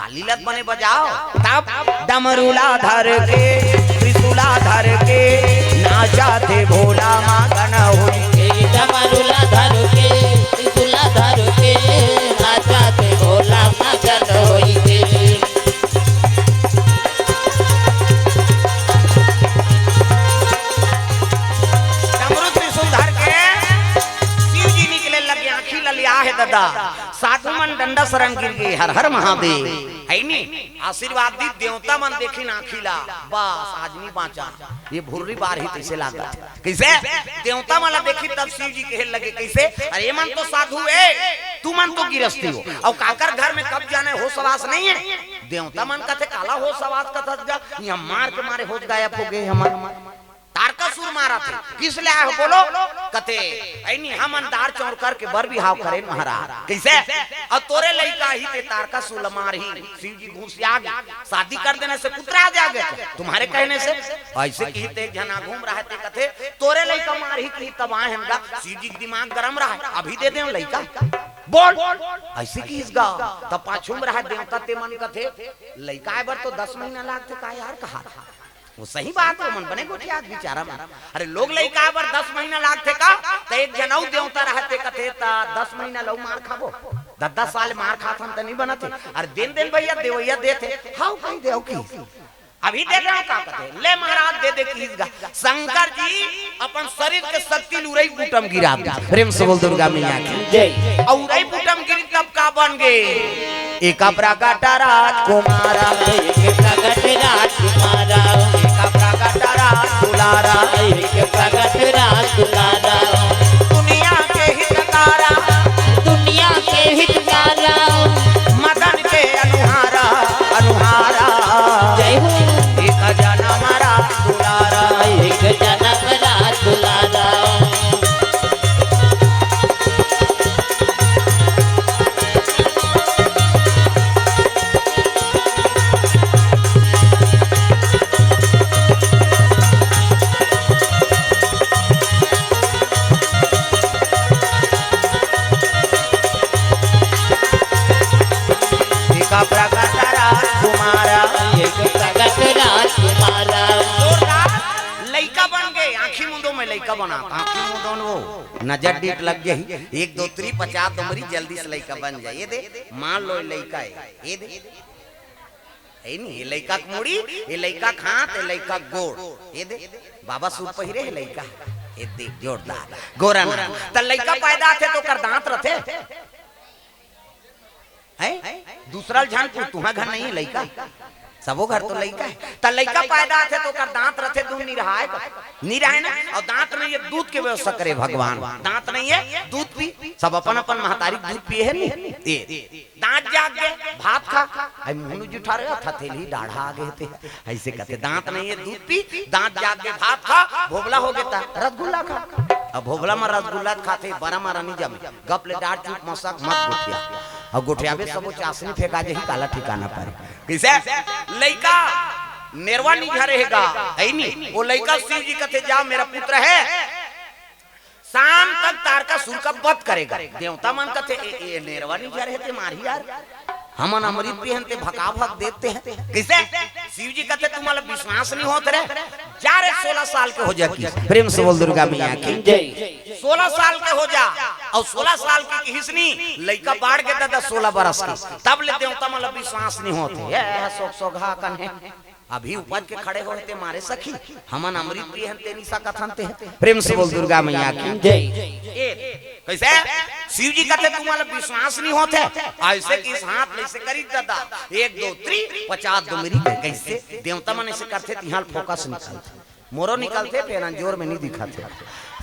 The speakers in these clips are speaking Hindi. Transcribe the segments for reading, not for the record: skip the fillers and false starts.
तालीलत बने बजाओ तब डमरूला धर के त्रिशूला धर के नाचा थे भोला मगन होई डमरूला धर के त्रिशूला धर के नाचा थे भोला मगन होई डमरू त्रिशूल धर के शिव जी निकले लगे आँखी ललिया है दादा साधु मन डंडा शरण गिर गए हर हर महादेव है नी आशीर्वाद दी देवता मन देखी ना खिला बस आदमी बाँचा ये भुर्री बार ही कैसे लागा कैसे देवता मन देखी तब शिव जी कहे लगे कैसे अरे मन तो साधु है तू मन तो गिरस्ती हो और काकर घर में कब जाने हो सवास नहीं है देवता मन कहते काला हो सवास कथा यहाँ मार के मारे हो गायब हो गए हमारे तारकासुर मारा थे किस ले आए बोलो कथे ऐनी हम अंधार चौर करके बर भी हाव करे महाराज कैसे और तोरे लइका ही ते तारकासुर मार ही शिव जी घूस आ गए शादी कर देने से पुत्र आ जागे तुम्हारे कहने से ऐसे की ते जना घूम रहा थे कथे तोरे लइका मार ही की तब आए हमका शिव जी दिमाग गरम रहा है अभी दे दे लइका बोल ऐसे की इसगा तब पाछुम रहा देवता ते मन कथे लइका बर तो 10 महीना लाग थे का यार कहा था वो सही बात है मन बने गोठिया बेचारा में अरे लोग लइका बर 10 महीना लाग थे का तो एक जनऊ देवता रहते कथे ता 10 महीना लऊ मार खाबो 10 साल मार खाथन त नहीं बनते अरे दिन दिन भैया देवैया देते हाउ कहीं देव की अभी दे रहा का कहते ले महाराज दे दे कीसगा शंकर जी अपन शरीर के शक्ति लुरई बूटम गिरा प्रेम से बोल दुर्गा मैया की जय और उरई बूटम गिरी तब का बन गए एक प्रकट राजकुमारा एक प्रकट राजकुमारा एक प्रकट राज दुलारा एक प्रकट राज दुलारा दुनिया के हितकारा दुनिया के हितकारा मदन के अनुहारा अनुहारा जय हो एक जन्म राज दुलारा एक जन्म राज दुलारा लइका बना आँखी मुंह वो नजर डीट लग गई 1 2 3 50 उम्री जल्दी से लइका बन जाए ये दे मान लो लइका है ये दे है नहीं ये लइका मुड़ी ये लइका खात ये लइका गोड़ ये दे बाबा सूट पहिरे है लइका ये देख जोरदार गोरा ना त लइका पैदा थे तो कर दांत रथे है दूसरा झान तुम्हारा घर नहीं है लइका सबो घर तो लइका है त लइका पैदा थे तो कर दांत रथे दूध नहीं रहा है ना और दांत नहीं है दूध के व्यवस्था करे भगवान दांत नहीं है दूध पी सब अपन अपन महतारी दूध पिए है नहीं दांत जाग गए भात खा आई मुंह जुठा रहे था थेली दाढ़ा आ गए थे ऐसे कहते दांत नहीं है दूध पी दांत जाग गए भात खा भोगला हो गया रसगुल्ला खा अब भोगला में रसगुल्ला खाते बड़ा मारा नहीं जम गप ले डांट चूप मसक मत गुठिया और गुठियाबे सब चासनी फेंका जे ही काला ठिकाना पर कैसे लइका नेरवा नहीं रहेगा है नहीं वो लइका शिव जी कहते जा मेरा पुत्र है शाम तक तारकासुर का वध करेगा देवता मन कहते नेरवा नहीं रहते मारी यार हमन अमृत पीहनते भका भक देते हैं कैसे शिव जी कहते तुम्हारा विश्वास नहीं होते रहे जा रे 16 साल के हो जा की प्रेम से बोल दुर्गा मैया की जय 16 साल के हो जा और 16 साल की हिसनी लइका बाढ़ के दादा 16 बरस की तब ले देवता मतलब विश्वास नहीं होते ये सोघा कन है अभी उपज के खड़े होते मारे सखी हमन अमृत पीहनते निशा कथनते प्रेम से बोल दुर्गा मैया की जय कैसे शिव जी कहते तुम्हारा विश्वास नहीं होते ऐसे कि इस हाथ ऐसे करी दादा 1 2 3 50 दुमरी कैसे देवता मन ऐसे करते तिहाल फोकस निकलते मोरो निकलते फिर जोर में नहीं दिखाते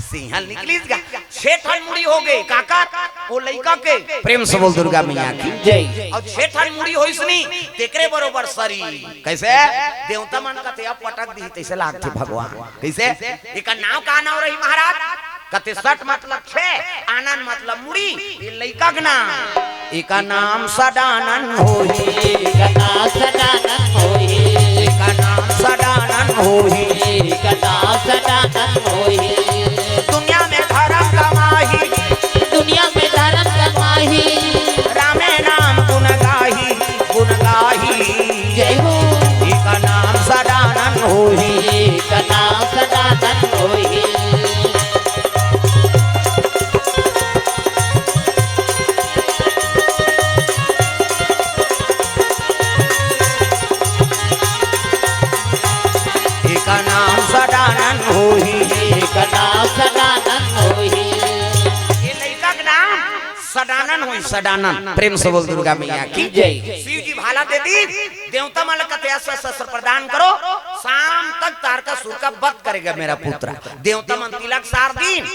सिंहल निकली 6 ठन मुड़ी हो गए काका वो लइका के प्रेम से बोल दुर्गा मैया की जय और 6 ठन मुड़ी होइस नी तेकरे बरोबर सरी कैसे देवता मन कहते अब पटक दी तैसे लागते भगवान कैसे एक नाव का नाव रही महाराज कहते सट मतलब 6 आनंद मतलब मुड़ी ये लइका के नाम एक नाम सदानंद होई एक नाम सदानंद होई एक नाम सदानंद होई एक नाम सदानंद होई दुनिया में धर्म कमाही दुनिया में धर्म कमाही रामे नाम गुण गाही जय हो का नाम सदानंद होई का नाम सदानंद होई का नाम सदानंद होई का नाम सदानंद होई ये लड़का का नाम सदानंद होई सदानंद प्रेम से बोल दुर्गा मैया की जय शिव जी भाला दे दी देवता मन का शस्त्र प्रदान करो शाम तक तारकासुर का वध करेगा मेरा पुत्र देवता मन तिलक सार दिन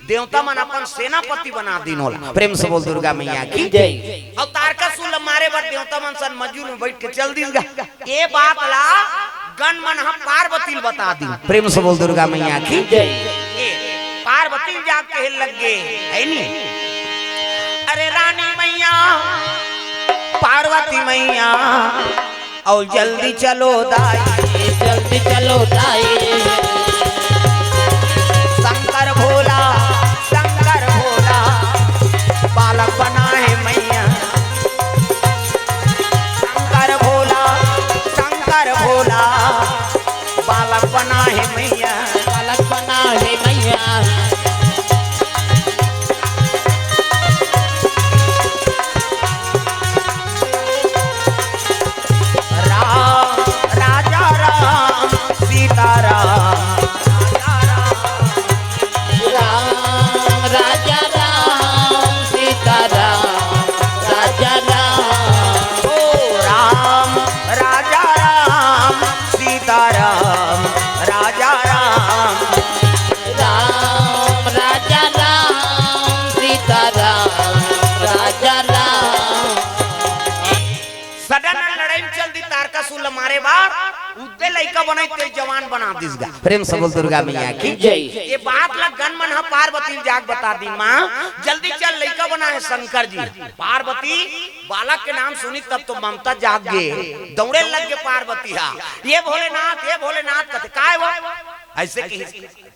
देवता मन अपन सेनापति बना दिन होला प्रेम से बोल दुर्गा मैया की जय और तारकासुर मारे बार देवता मन सन मजूर में बैठ के चल दिलगा ये बात ला गण मन हम पार्वती बता दी प्रेम से बोल दुर्गा मैया की जय पार्वती जाग के लग गए है नी अरे रानी मैया पार्वती मैया और जल्दी चलो दाई जल्दी चलो दाई शंकर भोला बालक बना है मैया शंकर भोला बालक बना है मैया बालक बना है मैया राजा राम सीताराम राजा राम सीताराम राजा राम ओ राम राजा राम सीताराम राजा राम राम राजा राम सीताराम राजा राम सडन लड़ाई में चल दी तारकासुर मारे बार उदे लइका बनाई ते जवान बना दिसगा प्रेम से बोल दुर्गा मैया की जय ये बात लग गन मन पार्वती जाग बता दी माँ जल्दी चल लइका बना है शंकर जी पार्वती बालक के नाम सुनी तब तो ममता जाग गए दौड़े लग गए पार्वती हा ये भोलेनाथ कहते काय वो ऐसे की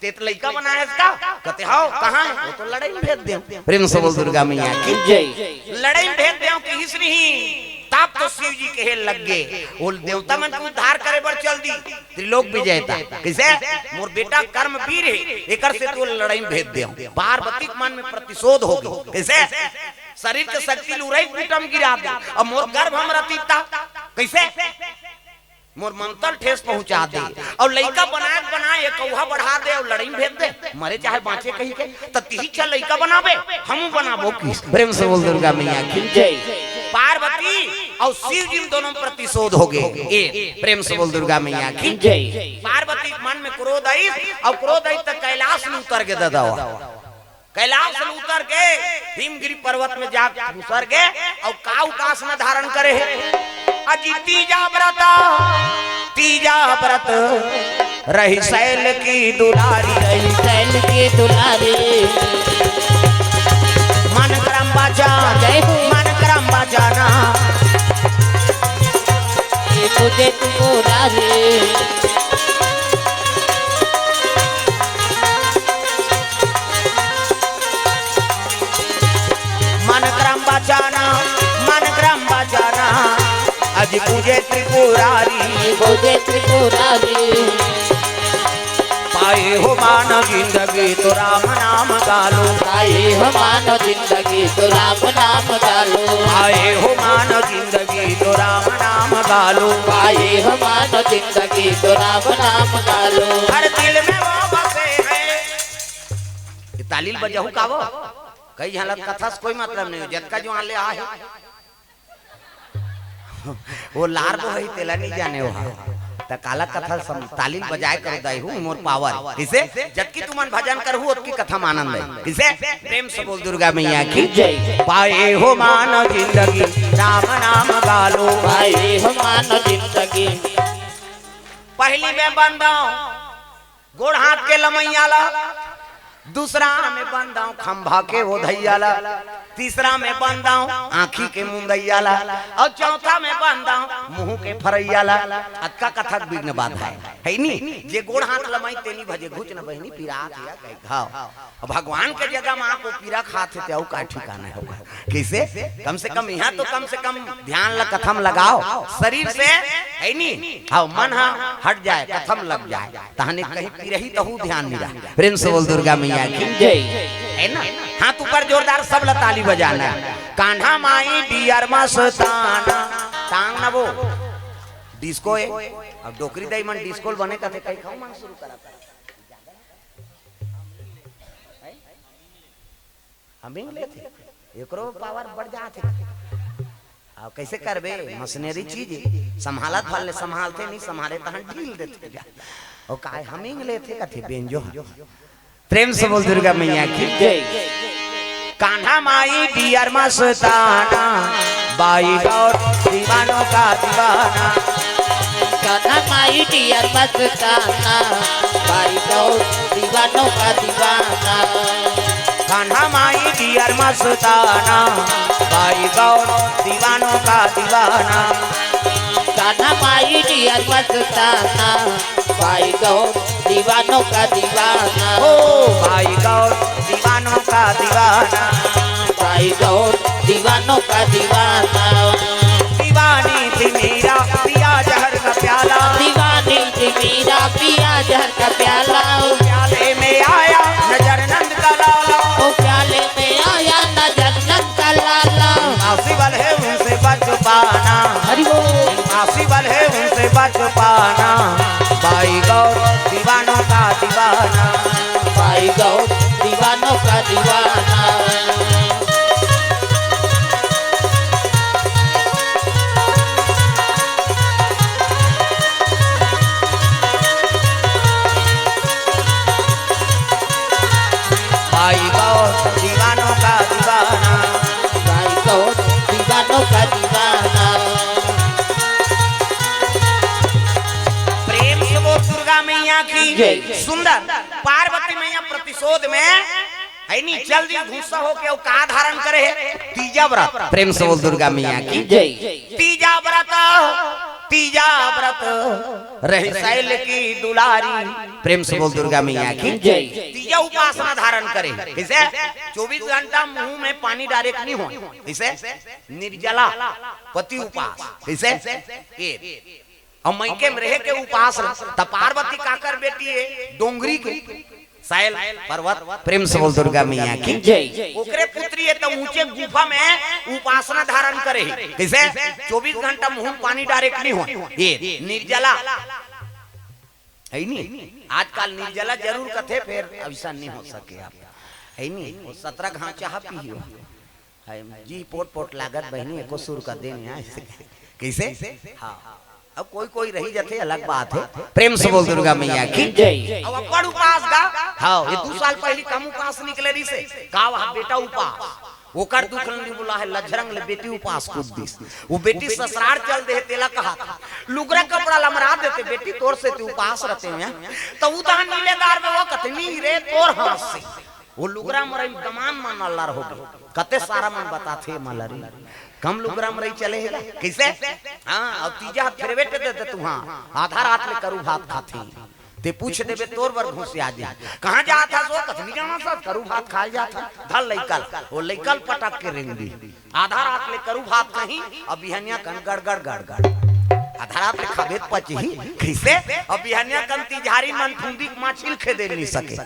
ते तो लइका बना है इसका कहते हां कहां है वो तो लड़ाई में भेज दे प्रेम से बोल दुर्गा मैया की जय लड़ाई में भेज दे कि हिस नहीं तब तो शिव जी कहे लग गए वो देवता मन को उद्धार करे बर चल दी त्रिलोक विजेता कैसे मोर बेटा कर्म वीर है एकर से तो लड़ाई में भेज दे पार्वती के मन में प्रतिशोध हो गई कैसे शरीर के शक्ति लुराई कुटम गिरा दे और मोर गर्भ हम रतीता कैसे मोर मंतल ठेस पहुंचा दे और लइका बनाए कौहा बढ़ा दे और लड़ाई में भेज दे मरे चाहे बांचे कहीं के त तिही चल लइका बनावे हम बनाबो किस प्रेम से बोल दुर्गा मैया की जय पार्वती और शिव जी दोनों प्रतिशोध हो गए ए प्रेम से बोल दुर्गा मैया की जय पार्वती के मन में क्रोध आई और क्रोध आई तक कैलाश में उतर के दादा कैलाश में उतर के हिमगिरी पर्वत में जा उतर के और काऊ कासना धारण करे अजी तीजा व्रत रही शैल की दुलारी शैल की दुलारी मन क्रम बचाना मुझे दुलारी मन क्रम बचाना अज पूजे त्रिपुरारी पाए हो मानव जिंदगी तो राम नाम गालो पाए हो मानव जिंदगी तो राम नाम गालो पाए हो मानव जिंदगी तो राम नाम गालो पाए हो मानव जिंदगी तो राम नाम गालो हर दिल में वो बसे है तालील बजाहू का वो कई झलक कथा से कोई मतलब नहीं जतका जो आले आ है वो लार वो है तेला नहीं जाने वो त काला कथा तालील बजाए कर दई हूं मोर पावर किसे जतकी तुमन भजन करहु ओतकी कथा आनंद है किसे प्रेम से बोल दुर्गा मैया की जय पाए हो मानव जिंदगी राम नाम गालो पाए हो मानव जिंदगी पहली में बंदाओ गोड़ हाथ के लमैयाला दूसरा में बंदाओ खंभा के वो धैयाला तीसरा में बंदाओ आँखी के मुंदैयाला और चौथा में बंदाओ मुंह के फरैयाला अक्का कथक बिघ्न बाधा है नी जे गोड़ हाथ लमाई तेनी भजे घुच न बहनी पीरा किया कह घाव भगवान के जगह में आपको पीरा खाते थे का ठिकाना होगा कैसे कम से कम यहाँ तो कम से कम ध्यान ल कथम लगाओ शरीर से है नी हाँ मन हाँ हट जाए कथम लग जाए तहने कहीं पी रही तो ध्यान नहीं रहा प्रेम से बोल दुर्गा मैया की जय है ना हाथ ऊपर जोरदार सब ताली बजाना कान्हा माई डियर मस्ताना टांग ना वो डिस्को है अब डोकरी दाई मन डिस्को बने का थे कहीं खाओ मांग शुरू करा हम ले थे एकरो पावर बढ़ जाते अब कैसे करबे मशीनरी चीज संभालत भले संभालते नहीं संभाले तहन ढील देते और काय हम ले थे कथे बेंजो प्रेम से बोल दुर्गा मैया की जय कान्हा माई डियर मस्ताना बाई गौर दीवानों का दीवाना कान्हा माई डियर मस्ताना बाई गौर दीवानों का दीवाना कान्हा माई डियर मस्ताना बाई गौर दीवानों का दीवाना कान्हा माई डियर मस्ताना बाई गौर दीवानों का दीवाना ओ बाई गौर दीवानों का दीवाना बाई गौर दीवानों का दीवाना दीवानी थी मेरा पिया जहर का प्याला दीवानी थी मेरा पिया जहर का प्याला प्याले में आया नजर नंद का लाला ओ प्याले में आया नजर नंद का लाला आसिबल है उनसे बच पाना हरि बोल आसिबल है उनसे बच पाना बाई गौर दीवानों का दीवाना बाई गौर दीवानों का दीवाना बाई गौर दीवानों का दीवाना बाई गौर दीवानों का दीवाना प्रेम से वो दुर्गा मैया की जय। सुंदर पार्वती मैया प्रतिशोध में है नी जल्दी गुस्सा होके का धारण करे है तीजा व्रत प्रेम से बोल दुर्गा मैया की जय तीजा व्रत रही शैल की दुलारी प्रेम से बोल दुर्गा मैया की जय तीजा उपासना धारण करे इसे 24 घंटा मुंह में पानी डायरेक्ट नहीं हो इसे निर्जला पति उपास इसे और मैके में रहे के उपास त पार्वती काकर बेटी है डोंगरी के शैल पर्वत प्रेम से बोल दुर्गा मैया की जय ओकरे पुत्री है तो ऊंचे गुफा में उपासना धारण करे कैसे 24 घंटा मुंह पानी डायरेक्ट नहीं हो ये निर्जला है नी आजकल निर्जला जरूर कथे फिर ऐसा नहीं हो सके आप है नी 17 घाट चाह पियो है जी पोट पोट लागत बहनी एको सुर का देन है कैसे हां अब कोई रही जाते अलग बात है प्रेम से बोल दुर्गा मैया की जय अब बड़ उपास गा हां ये 2 साल पहले कम उपास निकले रही से का वहां बेटा उपास ओकर दुख नहीं बोला है लजरंग ले बेटी उपास कुछ दिस वो बेटी ससुराल चल दे तेला कहा था लुगरा कपड़ा लमरा देते बेटी तोर से तू उपास रहते हैं तो उदान नीलेदार में वो कतनी रे तोर हाथ से वो लुगरा मरई दमान मन अल्लाह हो कते सारा मन बताथे मलरी कम लुगरा मरई चले है कैसे हां अब तीजा फेरवे दे दे तू हां आधा रात में करू भात खाती ते पूछ देबे तोर बर घुस आ जा कहां जा था सो कथनी जाना सब करू भात खाल जाता धल लइकल वो लइकल पटक के रेंग दी आधा रात ले करू भात कहीं अब बिहनिया कन गड़ गड़ आधा रात ले खबेत पची कैसे अब बिहनिया कन तिजहारी मन फुंदी माछिल खेदे नहीं सके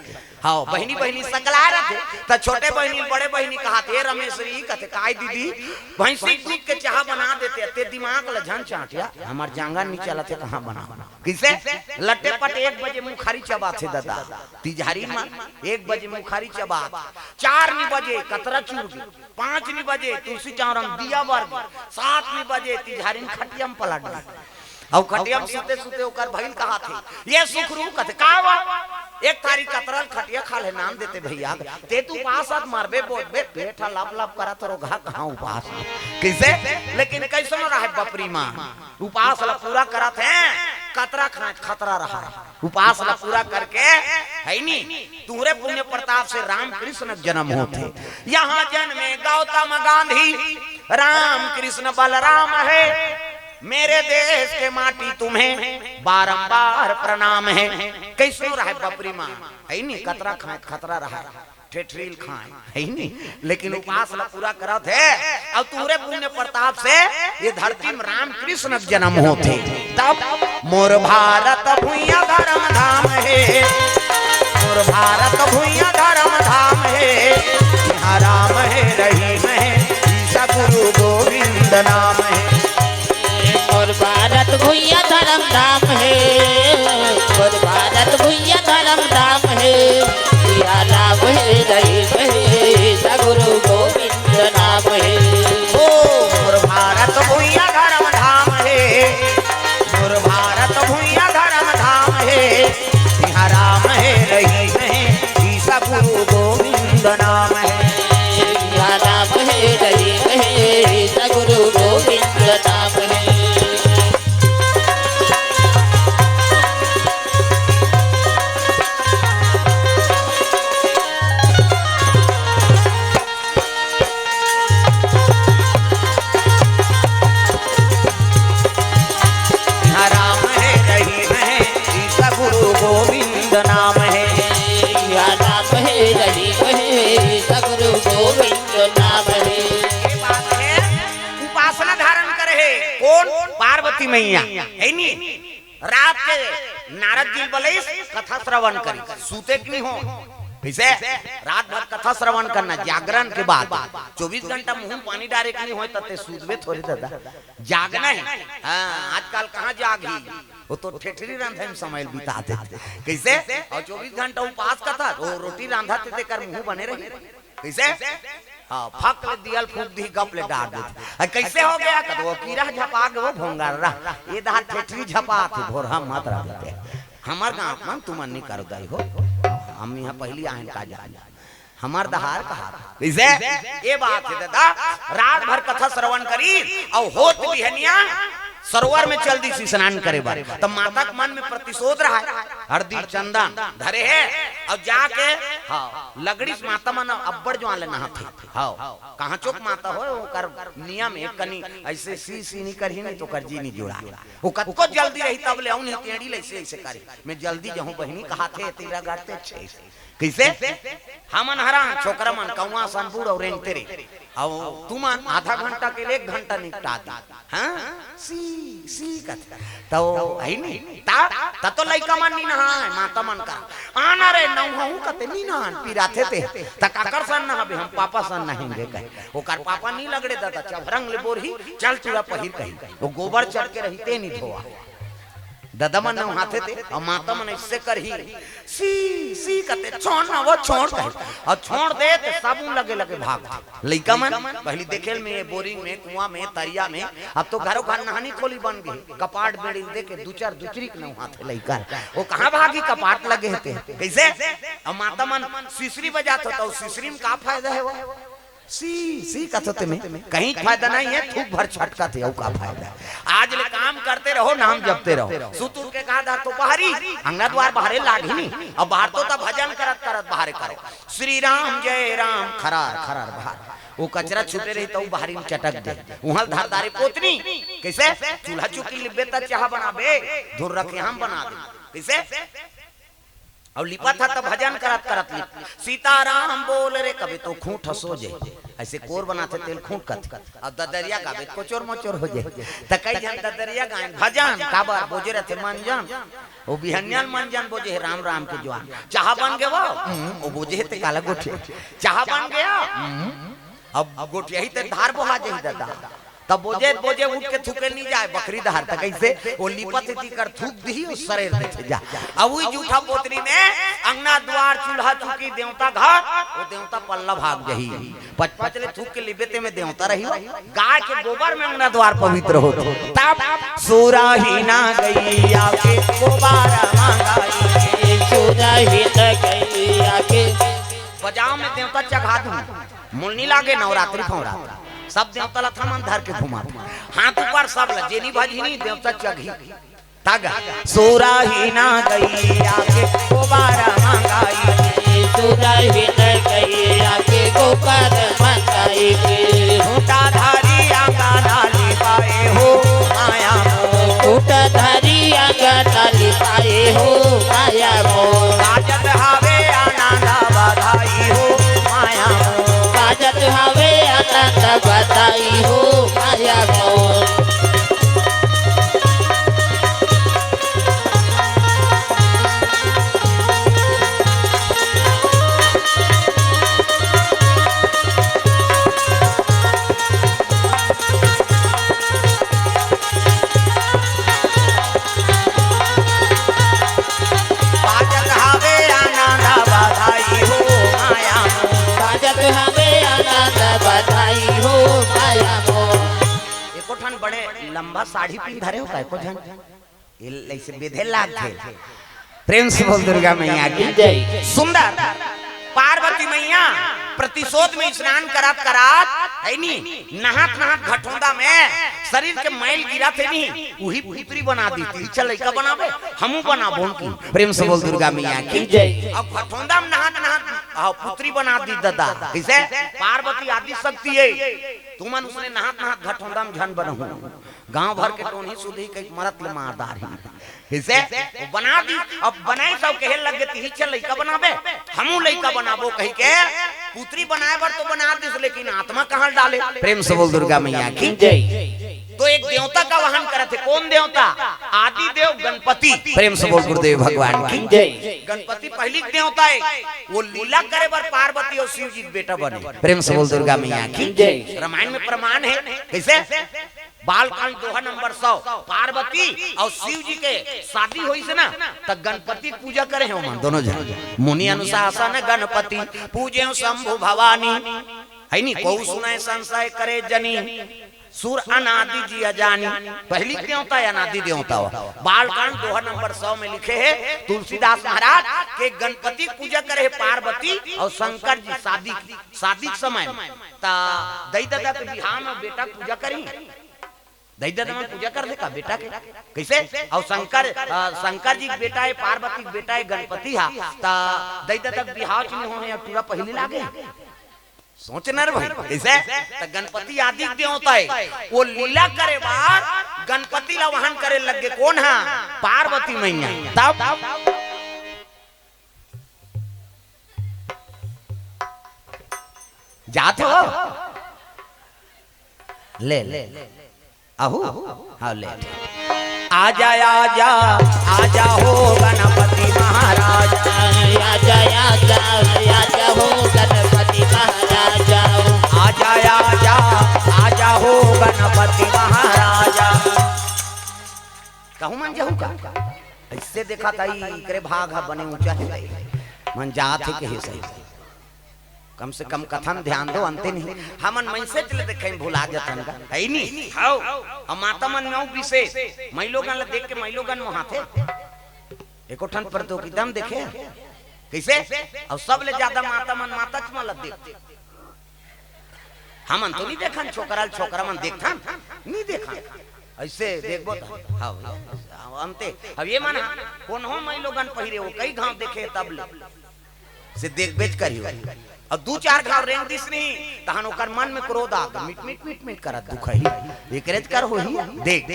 हां बहनी सकला रहे त छोटे बहनी बड़े बहनी कहते रमेशरी कहते काय दीदी भैंसी दूध के चाह बना देते ते दिमाग ल झन चाटिया हमार जांगा नहीं चलते कहां बना कैसे लट्टे पट 1 बजे मुखारी चबाथे दादा तिजहारी में 1 बजे मुखारी चबा 4 बजे कतरा चूर 5 बजे तुलसी चावरम दिया वर्ग 7 बजे तिजहारी खटियम पलट अब खटियम सुते सुते ओकर भइल कहा थे ये सुखरू कहते का एक थारी कतरल खटिया खा ले नाम देते भैया ते तू उपास मारबे बोलबे पेठा लाप लाप करा तोरो घा कहां उपास कैसे लेकिन कैसे न रहे बपरी मां उपास ला पूरा करत है कतरा खतरा रहा उपास ला पूरा करके है नी तुहरे पुण्य प्रताप से राम कृष्ण जन्म होते यहाँ जन्मे गौतम गांधी राम कृष्ण बलराम है मेरे देश के माटी तुम्हें बारंबार प्रणाम है। कैसो रहा बपरी माँ है नहीं, कतरा खाए खतरा रहा, ठेठरील खाए है नहीं, लेकिन उपासना पूरा करत है। अब तुरे पुण्य प्रताप से ये धरती में राम कृष्ण जन्म होते, तब मोर भारत भुइया धर्म धाम है, मोर भारत भुइया धर्म धाम है, यहाँ राम है रहीम है, ईसा गुरु गोविंद नाम है। और भारत भुइया धर्म धाम है, और भारत भुइया धर्म धाम है, या राम है रहीम है, सगुरु गोविंद नाम है। और भारत भुइया धर्म धाम है, और भारत भुइया धर्म धाम है, यहाँ राम है रहीम है, ईसा गुरु गोविंद नाम है। या राम है रहीम है, सगुरु गोविंद नाम है। गोविंद नाम है, या राम है रहीम है, सगुरु गोविंद नाम है। ये बात है, उपासना धारण करे कौन? पार्वती मैया है नी। रात के नारद जी बोले कथा श्रवण करी, सूते की नहीं हो वैसे रात भर कथा श्रवण करना, जागरण के बाद 24 घंटा मुंह पानी डायरेक्ट नहीं हो तते सूदबे थोड़ी दादा, जागना है। हाँ, आजकल कहाँ जागी, वो तो ठेठरी रांधा में समय बिता देते कैसे, और 24 घंटा उपास करता तो रोटी रांधा ते कर मुंह बने रही कैसे। हाँ, फक ले दियल फूक दी गप ले डाल देते, कैसे हो गया तो वो कीड़ा झपा के वो भोंगार रहा, ये दा ठेठरी झपा थे भोर हम मत रहते। हमार गाँव में तुम नहीं करो दाई हो, हम यहाँ पहली आए का जान हमार दहार कहा इसे ये बात है दादा। रात भर कथा श्रवण करी और होत बिहनिया सरोवर में चल दी सी स्नान करे बार, तब माता के मन में प्रतिशोध रहा है, हरदी चंदन धरे है और जाके हाँ लगड़ी माता मन अब्बड़ जो आले नहा थे। हाँ कहाँ चौक माता हो वो कर नियम एक कनी ऐसे सी नहीं करी नहीं तो कर जी नहीं जुड़ा, वो कतको जल्दी रही तब ले आऊं टेढ़ी ऐसे ऐसे करे, मैं जल्दी जाऊं बहनी कहा थे तेरा गाड़ते छे कैसे हमन हरा छोकरा मन कौआ सनपुर और रेंग तेरे और तुम आधा घंटा के लिए 1 घंटा निपटा दी। हाँ सी कथा तो है नहीं ता तो लइका मन नहीं नहा माता मन का आना रे नौहू कते नहीं नहान पिराथे ते त काकर सन ना हम पापा सन नहाएंगे कहे, ओकर पापा नहीं लगड़े दादा चभरंग ले बोरही चल चूड़ा पहिर कही, वो गोबर चढ़ के रहते नहीं धोआ दादा मन नहाते थे और माता मन इससे करही सी कते छोड़ ना वो छोड़ कहे और छोड़ दे तो साबुन लगे लगे भाग लइका मन पहली देखेल में बोरिंग में कुआं में तरिया में, अब तो घरों घर नहानी खोली बन गई, कपाट बेड़ी दे के 2-4 दूसरी के नहाते लइका, वो कहां भागी कपाट लगे थे कैसे। और माता मन सीसरी बजात होता, उस सीसरी में का फायदा है वो सी कथते में कहीं फायदा नहीं है, थूक भर छटका थे का फायदा है। आज ले काम करते रहो नाम जपते रहो, सुतुर के कहा तो बाहरी अंगना द्वार बाहरे लागी नहीं, अब बाहर तो भजन करत करत बाहर करो श्री राम जय राम खरार खरार बाहर, वो कचरा छूटे रही तो बाहरी में चटक दे, वहां धारदारी पोतनी कैसे चूल्हा चुकी लिबे त चाह बनाबे धुर रखे हम बना दे कैसे। और लिपा था तब भजन करत करत लिप सीताराम बोल रे कभी तो खूंट हसो जाए, ऐसे कोर बनाते तेल खूंट कत और ददरिया गावे कोचोर मोचोर हो जाए, त कई जन ददरिया गाएं भजन काबर बोजे रहते मंजन, वो बिहन्याल मंजन बोजे राम राम के जवान चाह बन गए वो बोझे ते काला गोठे चाह बन गया, अब गोठिया ही ते धार बोहा जाई दादा, तब बोझे बोझे उठ के थूके नहीं जाए बकरी धार तक कैसे वो लिपत थी कर थूक दी उस शरीर में जा। अब वही जूठा पोतरी ने अंगना द्वार चूल्हा चुकी देवता घाट वो देवता पल्ला भाग जही पचपच ले थूक के लिबेते में देवता रही, गाय के गोबर में अंगना द्वार पवित्र हो तब सूरा ही ना गई आके गोबर मंगाई, सूरा ही ना गई आके बजाओ में देवता चघा दूं मुन्नी लागे नवरात्रि फौरा सब देवता लथा मन धर के घुमा हाथ ऊपर सब जेनी भजनी देवता चघी तग सूरा ही ना गई आके गोबारा मंगाई, सूरा ही ना गई आके गोबर मंगाई, झूठा धारी आका डाली पाए हो माया हो माया मोर बाजत हवे आनंद बधाई हो माया मोर बाजत हवे आनंद बधाई हो माया मोर बाजत हवे आनंद बधाई हो माया मोर बाजत हवे आनंद बधाई हो माया मोर एको ठन बड़े लंबा साड़ी पहन धरे हो काय को जन ये ऐसे बेधे लाग थे प्रेम से बोल दुर्गा मैया की जय सुंदर पार्वती मैया प्रतिशोध में स्नान करात करात है नी नहात नहात घटोंदा में शरीर के मैल गिरा थे नी वही पुत्री बना दी थी चल लइका बनावे हमू बनाबो की प्रेम से बोल दुर्गा मैया की जय अब घटोंदा में नहात नहात पुत्री बना दी दादा कैसे पार्वती आदि शक्ति है तुमन उसने नहात नहात घटोंदा में झन बनहु गांव भर के टोनी सुधी के मरत ले मारदार है कैसे वो बना दी अब बनाई सब कहे लग गई ही चल लइका बनावे हमू लइका बनाबो कहि के पुत्री बनाए बर तो बना दिस लेकिन आत्मा कहां डाले प्रेम से बोल दुर्गा मैया की जय तो एक देवता का वाहन करते कौन देवता आदि देव गणपति प्रेम से बोल गुरुदेव भगवान की जय गणपति पहली देवता है वो लीला करे बर पार्वती और शिव जी बेटा बने प्रेम से बोल दुर्गा मैया की जय रामायण में प्रमाण है कैसे बालकांड दोहा नंबर 100 पार्वती और शिव जी के शादी हुई से ना तो गणपति पूजा करे हैं मन दोनों जन मुनि अनुशासन गणपति पूजे शंभु भवानी है नी को सुनाए संशय करे जनी सुर अनादि जी अजानी पहली देवता है अनादि देवता बालकांड दोहा नंबर 100 में लिखे है तुलसीदास महाराज के गणपति पूजा करे पार्वती और शंकर जी शादी के समय ता दई दादा के बिहार में बेटा पूजा करी दई दादा में पूजा कर दे का बेटा के कैसे और शंकर जी बेटा है पार्वती बेटा है गणपति हा ता दई दादा बिहार में होने पूरा पहले लागे सोचना रे भाई कैसे तो गणपति आदि देवता है वो लीला करे बार गणपति ला वाहन करे लगे कौन है पार्वती मैया तब जाते हो ले ले आहू हाँ ले आजा आजा आजा हो गणपति महाराज आजा आजा आजा हो गणपति महाराज आजा आजा आजा हो गणपति महाराजा कहूँ मन जाऊँ का ऐसे देखा था करे भाग बने ऊंचा है मन जात है कहे सही कम से कम कथन ध्यान दो अंते नहीं हमन मन से चले देखे भुला जतन का है नी हाउ अब माता मन में विशेष महिलोगन ल देख के महिलोगन मोहाथे एको ठन पर तो एकदम देखे कैसे और सब ले ज्यादा माता मन माता चमल देख हमन तो नहीं देखन छोकरा मन देखथन नहीं देखन ऐसे देखबो हां अंते अब ये माना कौन हो महिलोगन पहिरे हो कई गांव देखे तब ले से देख बेच करियो और दो चार गांव रेंग दिस नहीं तहन ओकर मन में क्रोध आ मिट करत दुख ही एकरेज कर होही देख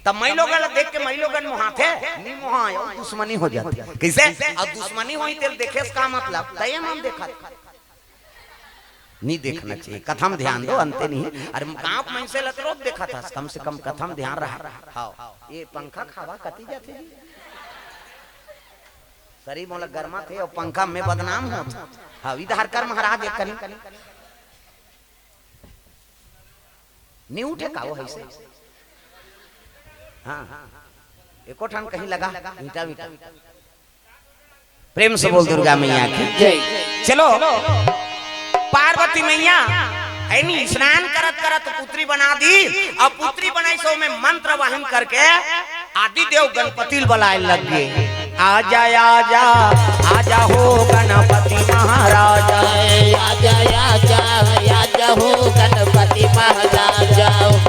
तब मई लोगन देख के मई लोगन मोहाथे नी मोहा दुश्मनी हो जाती कैसे और दुश्मनी होई तेल देखे का मतलब तय हम देखा नहीं देखना चाहिए कथम ध्यान दो अंते नहीं अरे गांव में से लतरो देखा था कम से कम कथम ध्यान रहा हां ये पंखा खावा कती जाते शरीर मोला गर्मा थे और पंखा में बदनाम हो हाँ इधर कर महाराज एक कनी नहीं उठे का वो ऐसे हाँ एको ठन कहीं लगा ईटा ईटा प्रेम से बोल दुर्गा मैया की जय चलो पार्वती मैया है नी स्नान करत करत पुत्री बना दी और पुत्री बनाई सो में मंत्र वाहन करके आदि देव गणपति बुलाए लग गए आजा आजा आजा हो